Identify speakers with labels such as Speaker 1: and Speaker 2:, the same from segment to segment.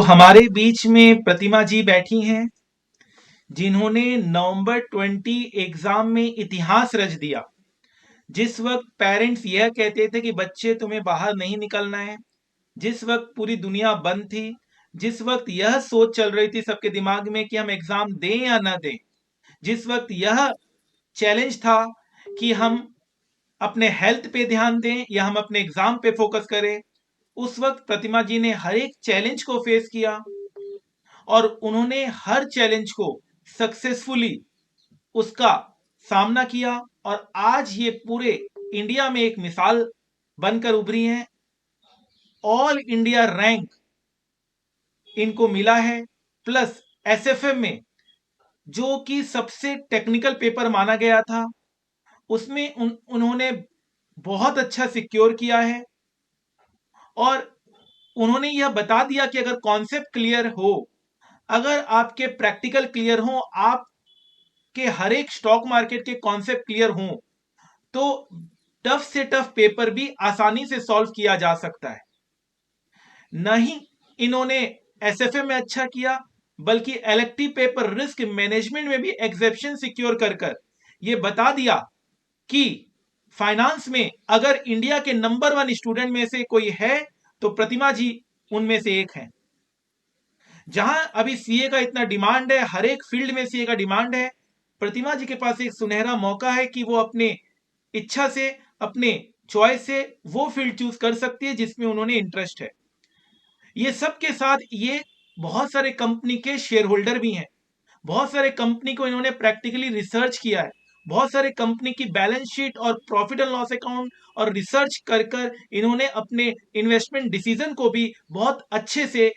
Speaker 1: हमारे बीच में प्रतिमा जी बैठी हैं, जिन्होंने नवंबर 20 एग्जाम में इतिहास रच दिया। जिस वक्त पेरेंट्स यह कहते थे कि बच्चे तुम्हें बाहर नहीं निकलना है, जिस वक्त पूरी दुनिया बंद थी, जिस वक्त यह सोच चल रही थी सबके दिमाग में कि हम एग्जाम दें या ना दें, जिस वक्त यह चैलेंज था कि हम अपने हेल्थ पे ध्यान दें या हम अपने एग्जाम पे फोकस करें, उस वक्त प्रतिमा जी ने हर एक चैलेंज को फेस किया और उन्होंने हर चैलेंज को सक्सेसफुली उसका सामना किया और आज ये पूरे इंडिया में एक मिसाल बनकर उभरी हैं। ऑल इंडिया रैंक इनको मिला है, प्लस एसएफएम में जो कि सबसे टेक्निकल पेपर माना गया था, उसमें उन्होंने बहुत अच्छा सिक्योर किया है और उन्होंने यह बता दिया कि अगर कॉन्सेप्ट क्लियर हो, अगर आपके प्रैक्टिकल क्लियर हो, आपके हर एक स्टॉक मार्केट के कॉन्सेप्ट क्लियर हो, तो टफ से टफ पेपर भी आसानी से सॉल्व किया जा सकता है। नहीं इन्होंने एसएफए में अच्छा किया, बल्कि इलेक्टिव पेपर रिस्क मैनेजमेंट में भी एक्सेप्शन सिक्योर कर कर ये बता दिया कि फाइनेंस में अगर इंडिया के नंबर 1 स्टूडेंट में से कोई है तो प्रतिमा जी उनमें से एक है। जहां अभी सीए का इतना डिमांड है, हर एक फील्ड में सीए का डिमांड है, प्रतिमा जी के पास एक सुनहरा मौका है कि वो अपने इच्छा से, अपने चॉइस से वो फील्ड चूज कर सकती है जिसमें उन्होंने इंटरेस्ट है। ये सब के साथ ये बहुत सारे कंपनी के शेयर होल्डर भी हैं, बहुत सारे कंपनी को इन्होंने प्रैक्टिकली रिसर्च किया है, बहुत सारे कंपनी की बैलेंस शीट और प्रॉफिट एंड लॉस अकाउंट और रिसर्च कर कर इन्होंने अपने इन्वेस्टमेंट डिसीजन को भी बहुत अच्छे से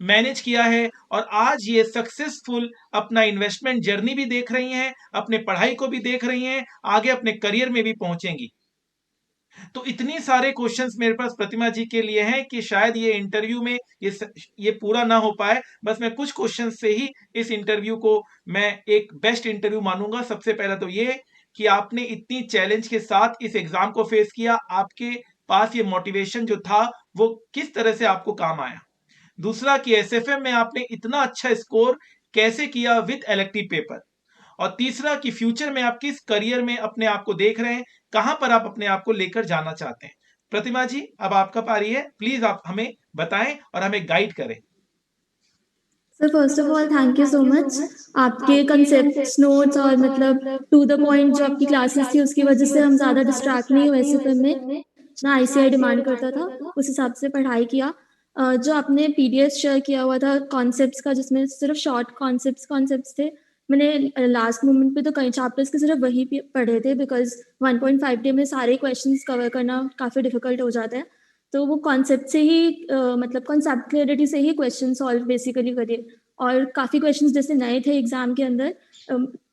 Speaker 1: मैनेज किया है और आज ये सक्सेसफुल अपना इन्वेस्टमेंट जर्नी भी देख रही हैं, अपने पढ़ाई को भी देख रही हैं, आगे अपने करियर में भी पहुंचेंगी। तो इतनी सारे क्वेश्चंस मेरे पास प्रतिमा जी के लिए हैं कि शायद ये इंटरव्यू में ये पूरा ना हो पाए। बस मैं कुछ क्वेश्चन से ही इस इंटरव्यू को मैं एक बेस्ट इंटरव्यू मानूंगा। सबसे पहला तो ये कि आपने इतनी चैलेंज के साथ इस एग्जाम को फेस किया, आपके पास ये मोटिवेशन जो था वो किस तरह से आपको काम आया। दूसरा कि एसएफएम में आपने इतना अच्छा स्कोर कैसे किया विद इलेक्टिव पेपर। और तीसरा कि फ्यूचर में आप किस करियर में अपने आप को देख रहे हैं, कहां पर आप अपने आप को लेकर जाना चाहते हैं। प्रतिमा जी अब आपका पारी है, प्लीज आप हमें बताएं और हमें गाइड करें।
Speaker 2: Sir first of all thank you so much. आपके कंसेप्ट्स नोट्स और मतलब टू द पॉइंट जो आपकी क्लासेस थी उसकी वजह से हम ज़्यादा डिस्ट्रैक्ट नहीं हुए ऐसे में जितना आईसीआई डिमांड करता था उस हिसाब से पढ़ाई किया। जो आपने पीडीएफ शेयर किया हुआ था कॉन्सेप्ट्स का जिसमें सिर्फ शॉर्ट कॉन्सेप्ट्स थे, मैंने लास्ट मोमेंट पे तो कई चैप्टर्स के सिर्फ वही पढ़े थे बिकॉज 1.5 डे में सारे क्वेश्चंस कवर करना काफ़ी डिफिकल्ट हो जाता है। तो वो कॉन्सेप्ट से ही मतलब कॉन्सेप्ट क्लियरिटी से ही क्वेश्चन सॉल्व बेसिकली करिए। और काफ़ी क्वेश्चंस जैसे नए थे एग्जाम के अंदर,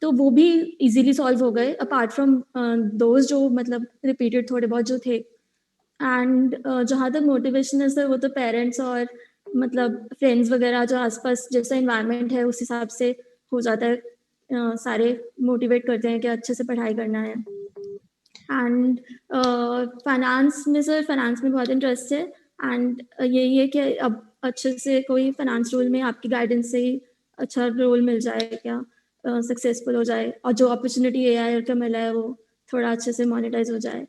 Speaker 2: तो वो भी इजीली सॉल्व हो गए अपार्ट फ्रॉम दोज जो मतलब रिपीटेड थोड़े बहुत जो थे। एंड जहाँ तक मोटिवेशन है सर वो तो पेरेंट्स और मतलब फ्रेंड्स वगैरह जो आसपास जैसा इन्वायरमेंट है उस हिसाब से हो जाता है। सारे मोटिवेट करते हैं कि अच्छे से पढ़ाई करना है। एंड फाइनेंस में सर फाइनेंस में बहुत इंटरेस्ट है एंड यही है कि अब अच्छे से कोई फाइनेंस रोल में आपकी गाइडेंस से ही अच्छा रोल मिल जाए क्या, सक्सेसफुल हो जाए और जो अपॉर्चुनिटी एआई का मिला है वो थोड़ा अच्छे से मोनेटाइज हो जाए।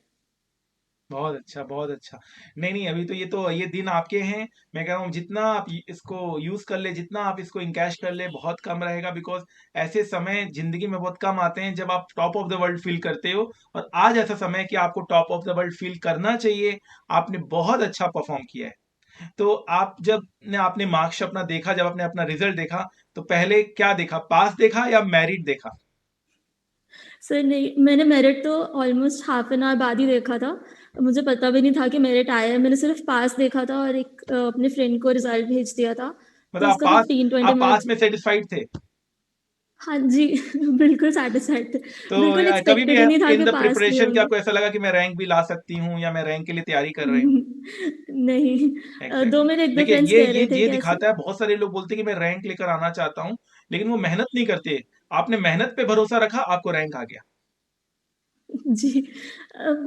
Speaker 1: बहुत अच्छा, बहुत अच्छा। नहीं नहीं, अभी तो ये दिन आपके हैं। मैं कह रहा हूँ जितना आप इसको यूज कर ले, जितना आप इसको इनकैश कर ले, बहुत कम रहेगा। बिकॉज ऐसे समय जिंदगी में बहुत कम आते हैं जब आप top of the world feel करते हो, और आज ऐसा समय है कि आपको top of the world feel करना चाहिए। आपने बहुत अच्छा परफॉर्म किया है। तो आप जब ने आपने मार्क्स अपना देखा, जब आपने अपना रिजल्ट देखा, तो पहले क्या देखा, पास देखा या मैरिट देखा?
Speaker 2: सर नहीं, मैंने मेरिट तो ऑलमोस्ट हाफ एन आवर बाद ही देखा था। मुझे पता भी नहीं था कि मेरिट आया है, मैंने सिर्फ पास देखा था और एक अपने फ्रेंड को रिजल्ट भेज दिया था।
Speaker 1: मतलब
Speaker 2: तो उसका 15-20 मिनट।
Speaker 1: आप पास में सेटिस्फाइड थे?
Speaker 2: हाँ जी बिल्कुल सेटिस्फाइड थे।
Speaker 1: तो
Speaker 2: बिल्कुल
Speaker 1: कभी भी
Speaker 2: एक्सपेक्टेड ही नहीं था
Speaker 1: इन
Speaker 2: कि
Speaker 1: द
Speaker 2: पास भी
Speaker 1: प्रिपरेशन क्या
Speaker 2: होंगे।
Speaker 1: आपको ऐसा लगा कि मैं रैंक भी ला सकती हूँ या मैं रैंक के लिए तैयारी कर रही हूँ?
Speaker 2: नहीं। दो
Speaker 1: एग्जैक्टली
Speaker 2: मेरे एक दो
Speaker 1: देखिए,
Speaker 2: फ्रेंड्स कह रहे थे
Speaker 1: ये
Speaker 2: कि ऐसे।
Speaker 1: दिखाता है, बहुत सारे लोग बोलते हैं कि मैं रैंक लेकर आना चाहता हूँ, लेकिन वो मेहनत नहीं करते। आपने मेहनत पे भरोसा रखा, आपको रैंक आ गया।
Speaker 2: जी।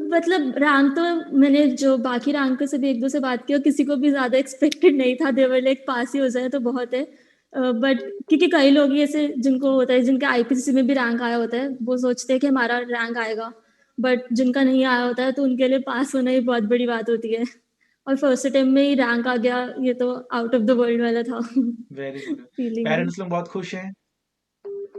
Speaker 2: मतलब रैंक तो मैंने जो बाकी रैंकर से भी 1-2 से बात की और किसी को भी ज़्यादा एक्सपेक्टेड नहीं था, दे वर लाइक पास ही हो जाए तो बहुत है। बट क्योंकि कई लोग ही ऐसे जिनको होता है, जिनके आईपीसीसी में भी रैंक आया होता है, वो सोचते हैं कि हमारा रैंक आएगा, बट जिनका नहीं आया होता है तो उनके लिए पास होना ही बहुत बड़ी बात होती है। और फर्स्ट अटेम्प्ट में ही रैंक आ गया, ये तो आउट ऑफ द वर्ल्ड वाला था।
Speaker 1: Very good.
Speaker 2: फीलिंग ही
Speaker 1: पेरेंट्स लोग बहुत खुश हैं।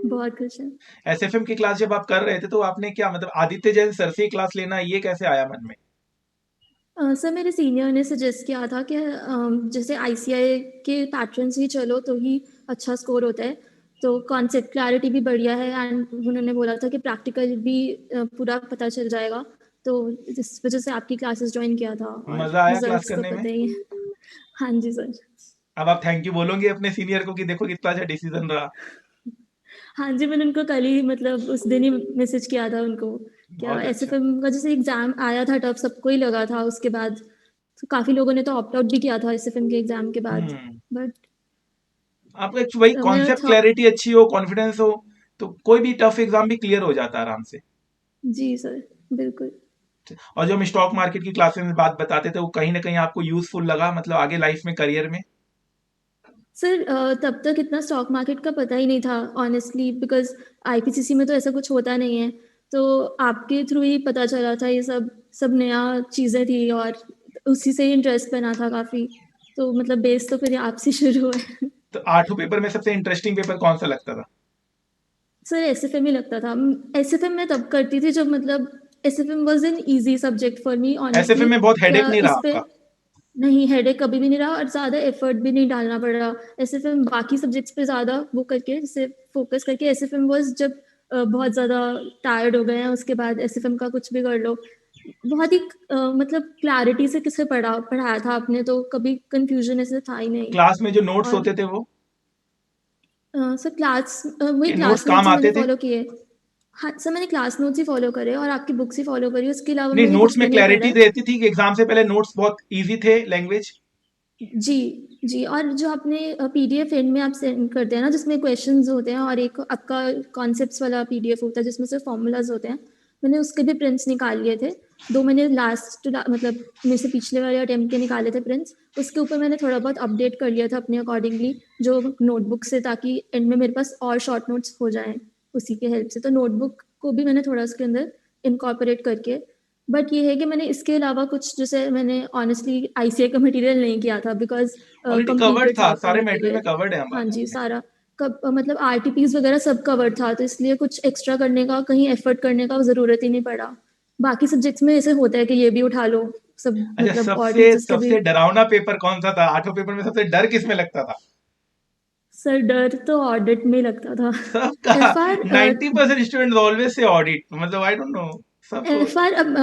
Speaker 2: बहुत खुश है।
Speaker 1: एसएफएम की क्लास जब आप कर रहे थे तो आपने क्या मतलब आदित्य जैन सर से क्लास लेना ये कैसे आया मन में?
Speaker 2: सर मेरे सीनियर ने सजेस्ट किया था कि जैसे आईसीआई के पैटर्न्स ही चलो तो ही अच्छा स्कोर होता है, तो कॉन्सेप्ट क्लैरिटी भी बढ़िया है एंड उन्होंने बोला था कि प्रैक्टिकल भी पूरा पता चल जाएगा, तो इस वजह से आपकी क्लासेस ज्वाइन किया था और
Speaker 1: मजा आया क्लास
Speaker 2: रिजल्ट्स तो
Speaker 1: करने में?
Speaker 2: पता ही है। हाँ जी सर।
Speaker 1: अब आप थैंक यू बोलोगे अपने सीनियर को कि देखो कितना अच्छा डिसीजन रहा?
Speaker 2: हाँ जी, मैंने उनको कल ही मतलब उस दिन ही मैसेज किया था उनको। क्या
Speaker 1: बहुत अच्छा।
Speaker 2: एसएफएम का जैसे एग्ज़ाम आया था टफ सबको ही लगा था उसके बाद, तो काफ़ी लोगों ने तो ऑप्ट आउट भी किया था एसएफएम के एग्ज़ाम के बाद।
Speaker 1: हम्म।
Speaker 2: बट
Speaker 1: आपको एक वही
Speaker 2: मेरा
Speaker 1: कॉन्सेप्ट
Speaker 2: था।
Speaker 1: क्लैरिटी अच्छी हो, कॉन्फिडेंस हो, तो कोई भी टफ एग्जाम भी क्लियर हो जाता है आराम से।
Speaker 2: जी सर, बिल्कुल।
Speaker 1: और जो हम स्टॉक मार्केट की क्लासेस में बात बताते थे वो कहीं ना कहीं आपको यूजफुल लगा मतलब आगे लाइफ में, करियर में?
Speaker 2: सर तब तक इतना स्टॉक मार्केट का पता ही नहीं था ऑनेस्टली, बिकॉज़ आईपीसीसी में तो ऐसा कुछ होता नहीं है। तो आपके थ्रू ही पता चला था ये सब, सब नया चीज़ें थी और उसी से ही इंटरेस्ट बना था काफ़ी। तो मतलब बेस तो फिर आपसे शुरू हुआ है।
Speaker 1: तो आठों पेपर में सबसे इंटरेस्टिंग पेपर कौन सा लगता था?
Speaker 2: सर एसएफएम ही लगता था। एसएफएम मैं तब करती थी जब मतलब SFM was an easy subject for me
Speaker 1: SFM
Speaker 2: honestly.
Speaker 1: में बहुत हेडेक
Speaker 2: क्या
Speaker 1: नहीं रहा
Speaker 2: इस पे
Speaker 1: आपका?
Speaker 2: नहीं, हेडेक कभी भी नहीं रहा और ज़्यादा एफर्ट भी नहीं डालना पड़ा। एसएफएम बाकी सब्जेक्ट्स पे ज़्यादा वो करके जैसे फोकस करके एसएफएम वाज़ जब बहुत ज़्यादा टायर्ड हो गए हैं उसके बाद एसएफएम का कुछ भी कर लो। बहुत ही मतलब क्लैरिटी से किसे पढ़ाया था आपने, तो कभी कन्फ्यूजन ऐसे था ही नहीं।
Speaker 1: क्लास में जो नोट्स
Speaker 2: और
Speaker 1: होते थे वो
Speaker 2: सर क्लास वही
Speaker 1: के नोट्स
Speaker 2: क्लास नोट्स
Speaker 1: काम
Speaker 2: ही मैंने
Speaker 1: आते थे?
Speaker 2: फ़ॉलो किए। हाँ, सर मैंने क्लास नोट्स ही फ़ॉलो करे और आपकी बुक्स ही फ़ॉलो करी, उसके अलावा
Speaker 1: नहीं,
Speaker 2: मैंने
Speaker 1: नोट्स
Speaker 2: कुछ
Speaker 1: में
Speaker 2: भी नहीं पढ़ा
Speaker 1: क्लैरिटी
Speaker 2: है।
Speaker 1: रहती थी कि एग्जाम से पहले नोट्स बहुत इजी थे लैंग्वेज?
Speaker 2: जी, जी। और जो आपने पीडीएफ एंड में आप सेंड करते हैं ना जिसमें क्वेश्चंस होते हैं और एक आपका कॉन्सेप्ट्स वाला पीडीएफ होता है जिसमें सिर्फ फॉर्मूलाज होते हैं, मैंने उसके भी प्रिंट्स निकाल लिए थे। 2 मैंने मतलब मेरे से पिछले वाले अटेम्प्ट के निकाले थे प्रिंट्स, उसके ऊपर मैंने थोड़ा बहुत अपडेट कर लिया था अपने अकॉर्डिंगली जो नोटबुक से, ताकि एंड में मेरे पास और शॉर्ट नोट्स हो जाएँ उसी के हेल्प से। तो नोटबुक को भी मैंने थोड़ा उसके अंदर इनकॉर्पोरेट करके, बट ये है कि मैंने इसके अलावा कुछ जैसे मैंने ऑनेस्टली आईसीए का मटेरियल नहीं किया था बिकॉज़
Speaker 1: ऑलरेडी कवर्ड
Speaker 2: कंप्लीटेड था
Speaker 1: था,
Speaker 2: आपका
Speaker 1: सारे मॉड्यूल में
Speaker 2: मटेरियल।
Speaker 1: कवर्ड है
Speaker 2: हाँ
Speaker 1: हमारे
Speaker 2: जी,
Speaker 1: अपने।
Speaker 2: सारा मतलब आरटीपीज़ वगैरह सब कवर्ड था, तो इसलिए कुछ एक्स्ट्रा करने का, कहीं एफर्ट करने का ज़रूरत ही नहीं पड़ा। बाकी सब्जेक्ट्स में ऐसे होता है कि ये भी उठा लो, सब
Speaker 1: अच्छा,
Speaker 2: मतलब और
Speaker 1: सबसे
Speaker 2: टीचर्स के भी।
Speaker 1: सबसे डरावना पेपर कौन सा था आठों पेपर में? सबसे डर किस में लगता था?
Speaker 2: सर डर तो ऑडिट में लगता था।
Speaker 1: सबका
Speaker 2: FR
Speaker 1: 90% student always say audit, मतलब आई डोंट नो सबको।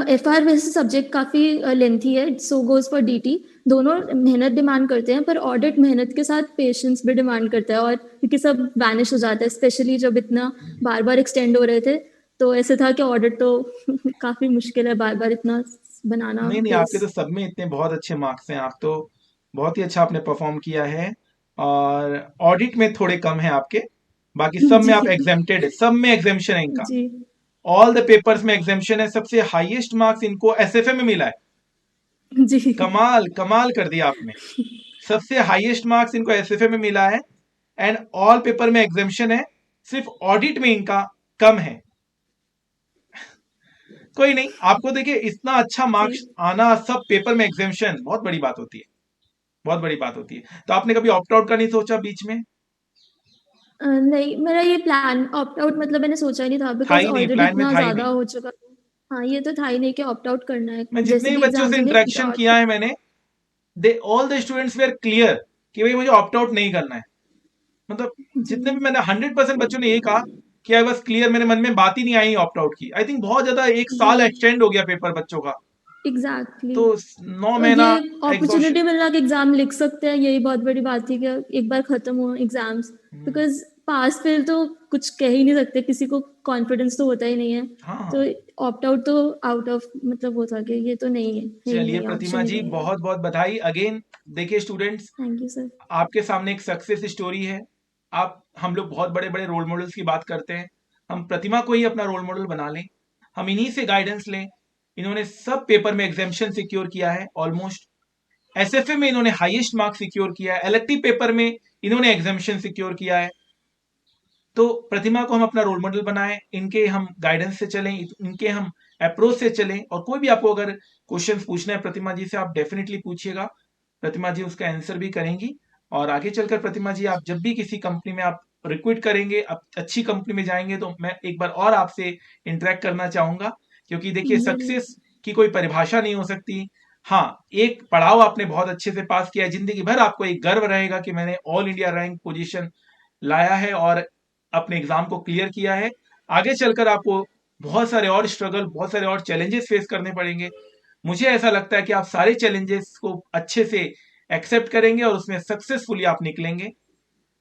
Speaker 2: एफआर वैसे सब्जेक्ट काफ़ी लेंथी है, सो गोज़ फॉर डीटी। दोनों मेहनत डिमांड करते हैं पर ऑडिट मेहनत के साथ पेशेंस भी डिमांड करता है, और क्योंकि सब वैनिश हो जाता है स्पेशली जब इतना बार बार एक्सटेंड हो रहे थे, तो ऐसे था कि ऑडिट तो काफ़ी मुश्किल है बार बार इतना बनाना
Speaker 1: नहीं नहीं, आपके
Speaker 2: पेस।
Speaker 1: तो सब में इतने बहुत अच्छे मार्क्स हैं, आप तो बहुत ही अच्छा आपने परफॉर्म किया है। और ऑडिट में थोड़े कम है आपके, बाकी सब में
Speaker 2: जी
Speaker 1: आप एग्जेम्प्टेड है, सब में एग्जेम्पशन है इनका।
Speaker 2: जी
Speaker 1: ऑल द पेपर्स में एग्जेम्पशन है। सबसे हाईएस्ट मार्क्स इनको एसएफए में मिला है।
Speaker 2: जी
Speaker 1: कमाल कमाल कर दिया आपने। सबसे हाईएस्ट मार्क्स इनको एसएफए में मिला है एंड ऑल पेपर में एग्जेम्पशन है। सिर्फ ऑडिट में इनका कम है। कोई नहीं, आपको देखिए इतना अच्छा
Speaker 2: जी।
Speaker 1: मार्क्स आना, सब पेपर में एग्जेम्पशन बहुत बड़ी बात होती है, बहुत बड़ी बात होती है। तो आपने कभी ऑप्ट आउट का नहीं सोचा बीच में?
Speaker 2: नहीं, मेरा ये प्लान ऑप्ट आउट मतलब मैंने सोचा ही नहीं था
Speaker 1: था
Speaker 2: बिकॉज़
Speaker 1: ही नहीं,
Speaker 2: ऑलरेडी
Speaker 1: प्लान में
Speaker 2: इतना
Speaker 1: था ही
Speaker 2: ज़्यादा
Speaker 1: नहीं।
Speaker 2: हो चुका था। हाँ, ये तो था ही नहीं कि ऑप्ट आउट करना है।
Speaker 1: मैं जितने
Speaker 2: जैसे
Speaker 1: भी
Speaker 2: भी
Speaker 1: बच्चों
Speaker 2: एग्ज़ाम्स
Speaker 1: से
Speaker 2: होंगे
Speaker 1: इंटरेक्शन
Speaker 2: डॉट।
Speaker 1: किया है मैंने, they all the students were clear कि भाई मुझे ऑप्ट आउट नहीं करना है। मतलब
Speaker 2: जी,
Speaker 1: जितने भी मैंने 100% बच्चों ने यही कहा कि आई बस क्लियर, मेरे मन में बात ही नहीं आई ऑप्ट आउट की। आई थिंक बहुत ज्यादा, एक
Speaker 2: जी,
Speaker 1: साल एक्सटेंड हो गया पेपर बच्चों का।
Speaker 2: एग्ज़ैक्टली।
Speaker 1: तो 9 महीना
Speaker 2: ये
Speaker 1: एग्जॉशन।
Speaker 2: अपॉर्च्युनिटी मिलना कि एग्ज़ाम लिख सकते हैं, यही बहुत बड़ी बात थी कि एक बार ख़त्म हो एग्ज़ाम्स। बिकॉज़ पास फेल तो कुछ कह ही नहीं सकते, किसी को कॉन्फिडेंस तो होता ही नहीं है।
Speaker 1: हाँ
Speaker 2: तो
Speaker 1: हाँ।
Speaker 2: ऑप्ट आउट तो आउट ऑफ मतलब वो था कि ये तो नहीं है ही
Speaker 1: चलिए
Speaker 2: नहीं,
Speaker 1: प्रतिमा
Speaker 2: ऑप्शन ही
Speaker 1: जी,
Speaker 2: नहीं है।
Speaker 1: बहुत बहुत बधाई अगेन। देखिए स्टूडेंट्स,
Speaker 2: थैंक यू सर।
Speaker 1: आपके सामने एक सक्सेस स्टोरी है। आप, हम लोग बहुत बड़े बड़े रोल मॉडल्स की बात करते हैं, हम प्रतिमा को ही अपना रोल मॉडल बना लें। हम इन्हीं से गाइडेंस लें। इन्होंने सब पेपर में एग्जामिशन सिक्योर किया है ऑलमोस्ट। एसएफए में इन्होंने हाईएस्ट मार्क्स सिक्योर किया है। इलेक्टिव पेपर में इन्होंने एग्जामिशन सिक्योर किया है। तो प्रतिमा को हम अपना रोल मॉडल बनाएं, इनके हम गाइडेंस से चलें, इनके हम अप्रोच से चलें। और कोई भी आपको अगर क्वेश्चंस पूछना है प्रतिमा जी से, आप डेफिनेटली पूछिएगा, प्रतिमा जी उसका आंसर भी करेंगी। और आगे चलकर प्रतिमा जी आप जब भी किसी कंपनी में आप रिक्रूट करेंगे, आप अच्छी कंपनी में जाएंगे, तो मैं एक बार और आपसे इंटरेक्ट करना चाहूंगा। क्योंकि देखिए,
Speaker 2: जरूर।
Speaker 1: सक्सेस की कोई परिभाषा नहीं हो सकती। हाँ, एक पड़ाव आपने बहुत अच्छे से पास किया है, जिंदगी भर आपको एक गर्व रहेगा कि मैंने ऑल इंडिया रैंक पोजीशन लाया है और अपने एग्जाम को क्लियर किया है। आगे चलकर आपको बहुत सारे और स्ट्रगल, बहुत सारे और चैलेंजेस फेस करने पड़ेंगे। मुझे ऐसा लगता है कि आप सारे चैलेंजेस को अच्छे से एक्सेप्ट करेंगे और उसमें सक्सेसफुली आप निकलेंगे।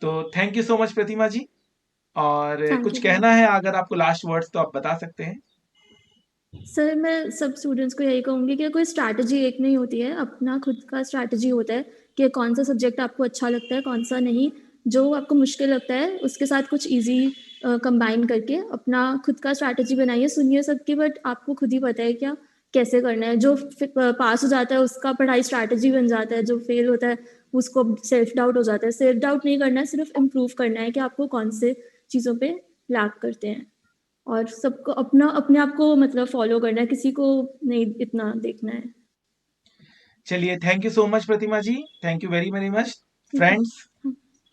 Speaker 1: तो thank you so much Pratima जी। और
Speaker 2: थैंक
Speaker 1: कुछ
Speaker 2: यू सर।
Speaker 1: कहना है अगर आपको लास्ट वर्ड्स, तो आप बता सकते हैं।
Speaker 2: सर मैं सब स्टूडेंट्स को यही कहूँगी कि कोई स्ट्रैटेजी एक नहीं होती है, अपना खुद का स्ट्रैटेजी होता है कि कौन सा सब्जेक्ट आपको अच्छा लगता है, कौन सा नहीं। जो आपको मुश्किल लगता है उसके साथ कुछ ईजी कंबाइन करके अपना खुद का स्ट्रैटेजी बनाइए। सुनिए सबकी, बट आपको खुद ही पता है क्या कैसे करना है। जो पास हो जाता है उसका पढ़ाई स्ट्रैटेजी बन जाता है, जो फेल होता है उसको सेल्फ डाउट हो जाता है। सेल्फ डाउट नहीं करना है, सिर्फ इम्प्रूव करना है कि आपको कौन से चीज़ों पे लैक करते हैं। और सबको अपना अपने आप को मतलब फॉलो करना है, किसी को नहीं इतना देखना है।
Speaker 1: चलिए, thank you so much Pratima ji, thank you very very much.
Speaker 2: ठीक है।
Speaker 1: फ्रेंड्स,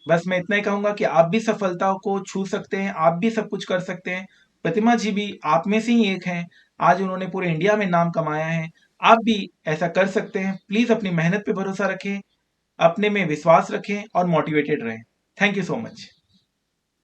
Speaker 1: बस मैं इतना ही कहूंगा कि आप भी सफलता को छू सकते हैं, आप भी सब कुछ कर सकते हैं। प्रतिमा जी भी आप में से ही एक हैं। आज उन्होंने पूरे इंडिया में नाम कमाया है। आप भी ऐसा कर सकते हैं। प्लीज अपनी मेहनत पे भरोसा रखें, अपने में विश्वास रखें और मोटिवेटेड रहें। Thank you so much.